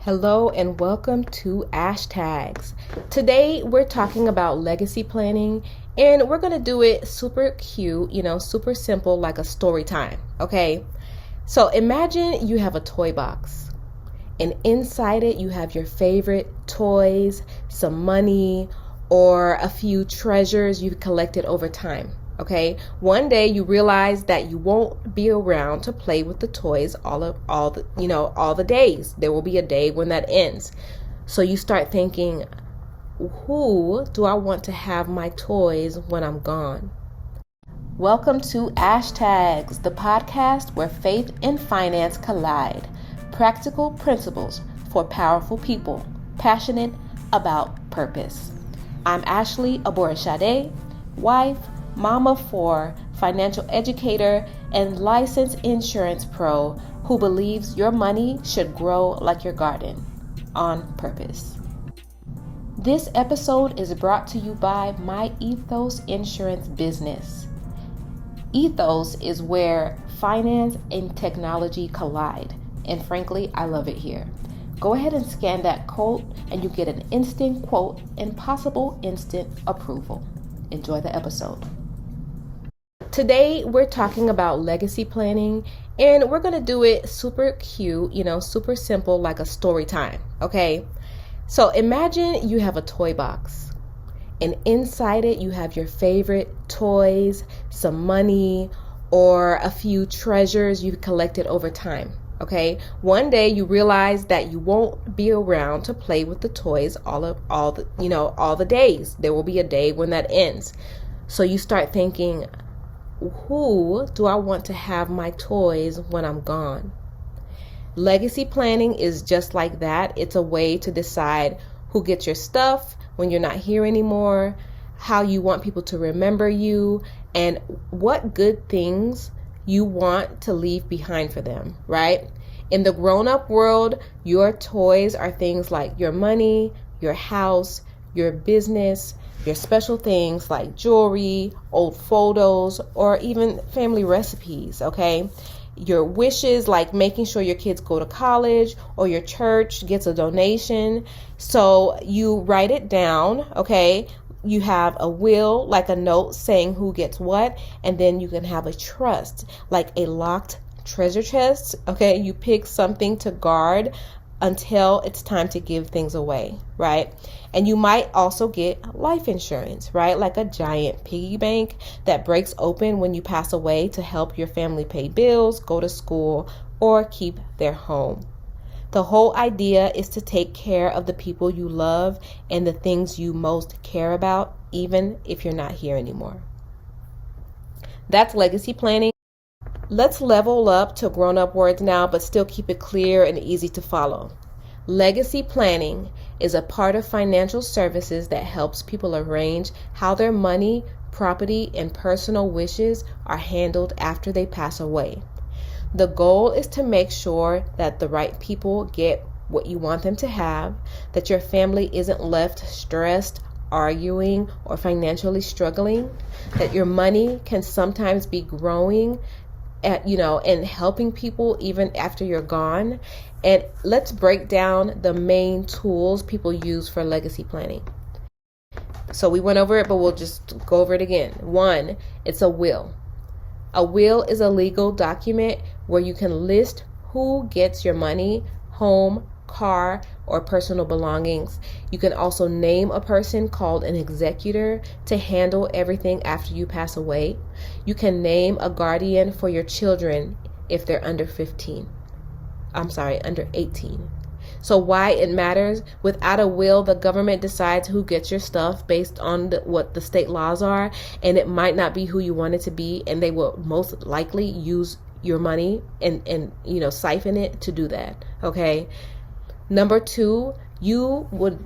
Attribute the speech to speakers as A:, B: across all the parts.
A: Hello and welcome to Ashtags. Today we're talking about legacy planning and we're going to do it super cute, super simple like a story time, okay? So imagine you have a toy box and inside it you have your favorite toys, some money, or a few treasures you've collected over time. Okay, one day you realize that you won't be around to play with the toys all the days. There will be a day when that ends. So you start thinking, who do I want to have my toys when I'm gone? Welcome to Ashtags, the podcast where faith and finance collide. Practical principles for powerful people, passionate about purpose. I'm Ashley Aborishade, wife, mom of four, financial educator, and licensed insurance pro who believes your money should grow like your garden, on purpose. This episode is brought to you by my Ethos Insurance business. Ethos is where finance and technology collide, and frankly, I love it here. Go ahead and scan that code and you get an instant quote and possible instant approval. Enjoy the episode. Today, we're talking about legacy planning, and we're going to do it super cute, super simple like a story time, okay? So imagine you have a toy box, and inside it you have your favorite toys, some money, or a few treasures you've collected over time, okay? One day you realize that you won't be around to play with the toys all the days. There will be a day when that ends. So you start thinking, who do I want to have my toys when I'm gone? Legacy planning is just like that. It's a way to decide who gets your stuff when you're not here anymore, how you want people to remember you, and what good things you want to leave behind for them, right? In the grown-up world, your toys are things like your money, your house, your business, your special things like jewelry, old photos, or even family recipes, okay? Your wishes like making sure your kids go to college or your church gets a donation. So you write it down, okay? You have a will, like a note saying who gets what, and then you can have a trust, like a locked treasure chest, okay? You pick something to guard until it's time to give things away, right? And you might also get life insurance, right? Like a giant piggy bank that breaks open when you pass away to help your family pay bills, go to school, or keep their home. The whole idea is to take care of the people you love and the things you most care about, even if you're not here anymore. That's legacy planning. Let's level up to grown-up words now, but still keep it clear and easy to follow. Legacy planning is a part of financial services that helps people arrange how their money, property, and personal wishes are handled after they pass away. The goal is to make sure that the right people get what you want them to have, that your family isn't left stressed, arguing, or financially struggling, that your money can sometimes be growing and helping people even after you're gone. And let's break down the main tools people use for legacy planning. So we went over it, but we'll just go over it again. 1, it's a will. A will is a legal document where you can list who gets your money, home, car, or personal belongings. You can also name a person called an executor to handle everything after you pass away. You can name a guardian for your children if they're under 18. So why it matters? Without a will, the government decides who gets your stuff based on what the state laws are, and it might not be who you want it to be, and they will most likely use your money and siphon it to do that, okay? Number 2, you would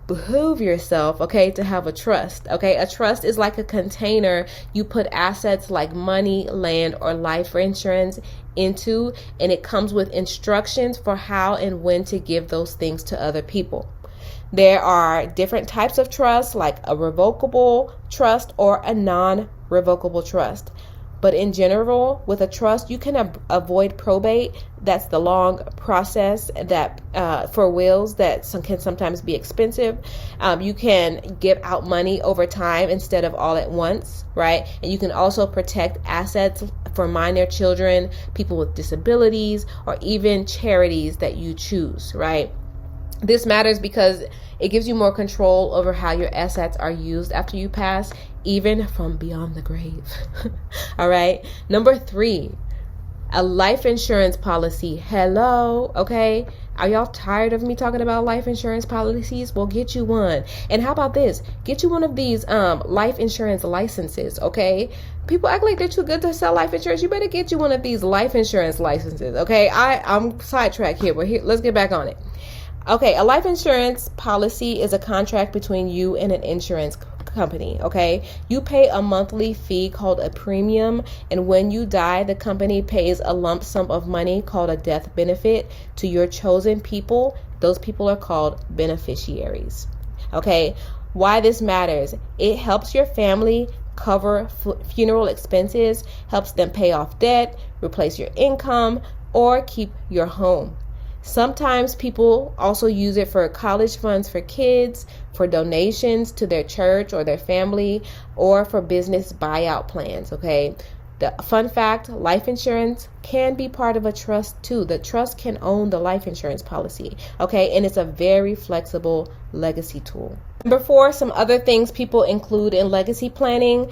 A: behoove yourself, okay, to have a trust, okay? A trust is like a container you put assets like money, land, or life insurance into, and it comes with instructions for how and when to give those things to other people. There are different types of trust, like a revocable trust or a non-revocable trust. But in general, with a trust, you can avoid probate. That's the long process that for wills that can sometimes be expensive. You can give out money over time instead of all at once, right? And you can also protect assets for minor children, people with disabilities, or even charities that you choose, right? This matters because it gives you more control over how your assets are used after you pass, even from beyond the grave. All right. Number 3, a life insurance policy. Hello. Okay. Are y'all tired of me talking about life insurance policies? Well, get you one. And how about this? Get you one of these life insurance licenses, okay? People act like they're too good to sell life insurance. You better get you one of these life insurance licenses, okay? I'm sidetracked here, but let's get back on it. Okay, a life insurance policy is a contract between you and an insurance company, okay? You pay a monthly fee called a premium, and when you die, the company pays a lump sum of money called a death benefit to your chosen people. Those people are called beneficiaries, okay? Why this matters: it helps your family cover funeral expenses, helps them pay off debt, replace your income, or keep your home. Sometimes people also use it for college funds for kids, for donations to their church or their family, or for business buyout plans, okay? The fun fact, life insurance can be part of a trust too. The trust can own the life insurance policy, okay? And it's a very flexible legacy tool. Number 4, some other things people include in legacy planning.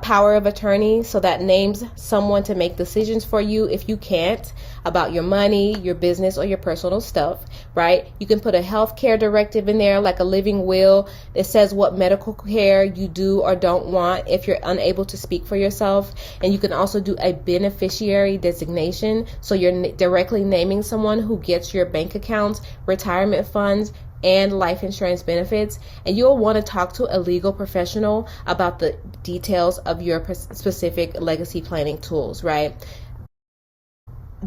A: Power of attorney, so that names someone to make decisions for you if you can't, about your money, your business, or your personal stuff, right? You can put a healthcare directive in there, like a living will that says what medical care you do or don't want if you're unable to speak for yourself. And you can also do a beneficiary designation, so you're directly naming someone who gets your bank accounts, retirement funds, and life insurance benefits. And you'll want to talk to a legal professional about the details of your specific legacy planning tools, right?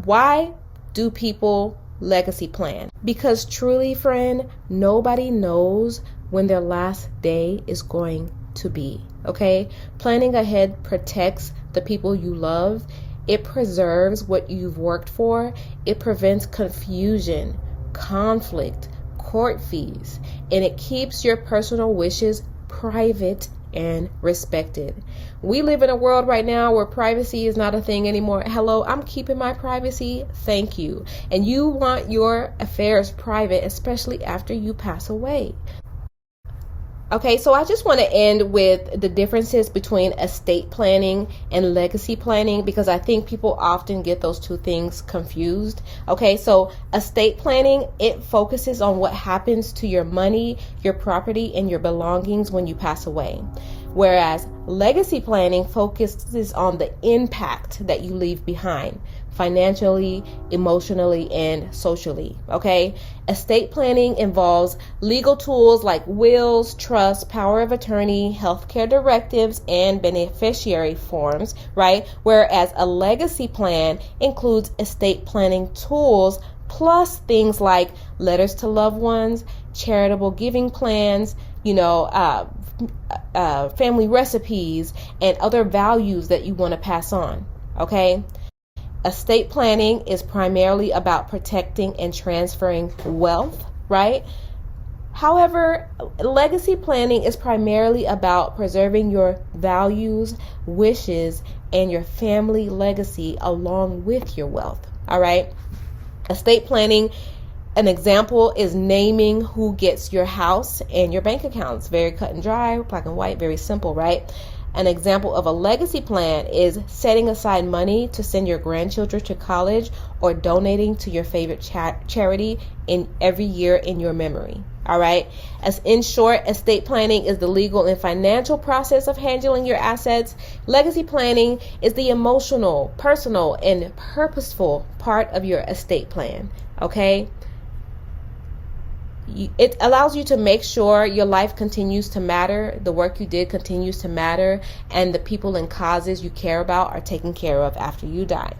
A: Why do people legacy plan? Because truly, friend, nobody knows when their last day is going to be, okay? Planning ahead protects the people you love. It preserves what you've worked for. It prevents confusion, conflict, court fees, and it keeps your personal wishes private and respected. We live in a world right now where privacy is not a thing anymore. Hello, I'm keeping my privacy. Thank you. And you want your affairs private, especially after you pass away. Okay, so I just want to end with the differences between estate planning and legacy planning, because I think people often get those two things confused. Okay, so estate planning, it focuses on what happens to your money, your property, and your belongings when you pass away. Whereas legacy planning focuses on the impact that you leave behind, financially, emotionally, and socially, okay? Estate planning involves legal tools like wills, trusts, power of attorney, healthcare directives, and beneficiary forms, right? Whereas a legacy plan includes estate planning tools plus things like letters to loved ones, charitable giving plans, family recipes, and other values that you want to pass on, okay? Estate planning is primarily about protecting and transferring wealth, right? However, legacy planning is primarily about preserving your values, wishes, and your family legacy along with your wealth, all right? Estate planning, an example is naming who gets your house and your bank accounts. Very cut and dry, black and white, very simple, right? An example of a legacy plan is setting aside money to send your grandchildren to college or donating to your favorite charity in every year in your memory. All right. As in short, estate planning is the legal and financial process of handling your assets. Legacy planning is the emotional, personal, and purposeful part of your estate plan. Okay. It allows you to make sure your life continues to matter, the work you did continues to matter, and the people and causes you care about are taken care of after you die.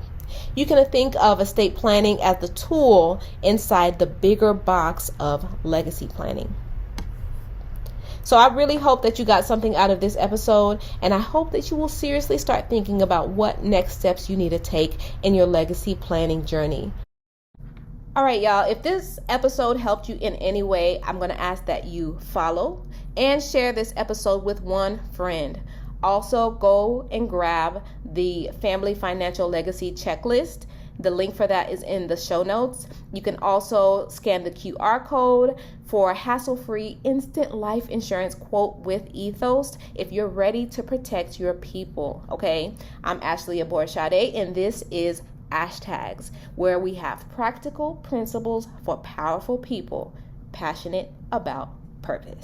A: You can think of estate planning as the tool inside the bigger box of legacy planning. So I really hope that you got something out of this episode, and I hope that you will seriously start thinking about what next steps you need to take in your legacy planning journey. All right, y'all, if this episode helped you in any way, I'm going to ask that you follow and share this episode with one friend. Also, go and grab the Family Financial Legacy Checklist. The link for that is in the show notes. You can also scan the QR code for a hassle-free instant life insurance quote with Ethos if you're ready to protect your people, okay? I'm Ashley Aborshade, and this is Ashtags, where we have practical principles for powerful people passionate about purpose.